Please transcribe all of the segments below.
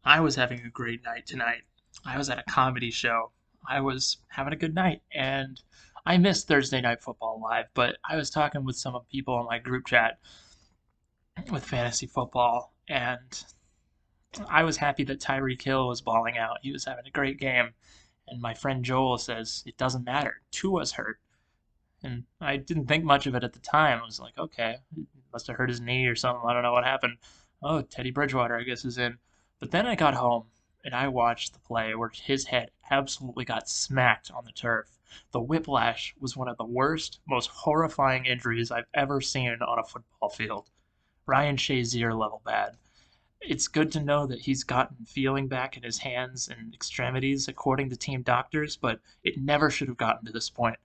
I was having a great night tonight. I was at a comedy show. I was having a good night, and I missed Thursday Night Football live, but I was talking with some of the people in my group chat with fantasy football, and I was happy that Tyreek Hill was balling out. He was having a great game, and my friend Joel says it doesn't matter. Tua's hurt, and I didn't think much of it at the time. I was like, okay, he must have hurt his knee or something. I don't know what happened. Oh, Teddy Bridgewater, I guess, is in. But then I got home and I watched the play where his head absolutely got smacked on the turf. The whiplash was one of the worst, most horrifying injuries I've ever seen on a football field. Ryan Shazier level bad. It's good to know that he's gotten feeling back in his hands and extremities, according to team doctors, but it never should have gotten to this point.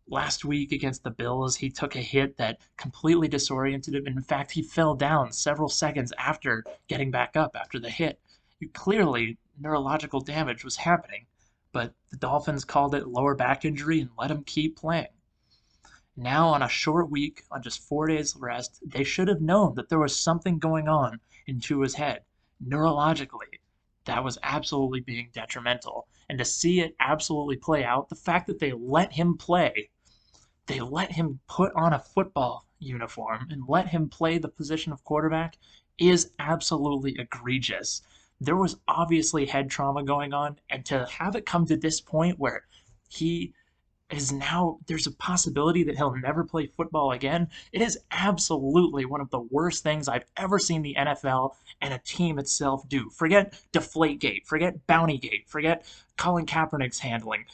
Last week against the Bills, he took a hit that completely disoriented him. In fact, he fell down several seconds after getting back up after the hit. Clearly, neurological damage was happening, but the Dolphins called it lower back injury and let him keep playing. Now, on a short week, on just 4 days rest, they should have known that there was something going on in Tua's head. Neurologically, that was absolutely being detrimental. And to see it absolutely play out, the fact that they let him put on a football uniform and let him play the position of quarterback is absolutely egregious. There was obviously head trauma going on, and to have it come to this point where he is now, there's a possibility that he'll never play football again. It is absolutely one of the worst things I've ever seen the NFL and a team itself do. Forget Deflategate, forget Bountygate, forget Colin Kaepernick's handling.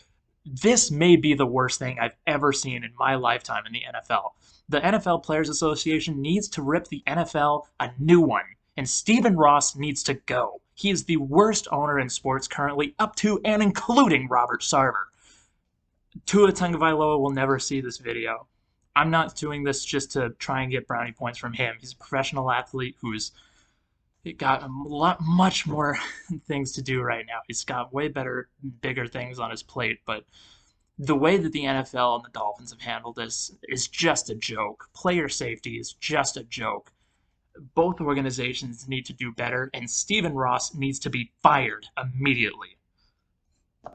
This may be the worst thing I've ever seen in my lifetime in the NFL. The NFL Players Association needs to rip the NFL a new one, and Stephen Ross needs to go. He is the worst owner in sports currently, up to and including Robert Sarver. Tua Tagovailoa will never see this video. I'm not doing this just to try and get brownie points from him. He's a professional athlete who's got a lot, much more things to do right now. He's got way better, bigger things on his plate. But the way that the NFL and the Dolphins have handled this is just a joke. Player safety is just a joke. Both organizations need to do better, and Stephen Ross needs to be fired immediately.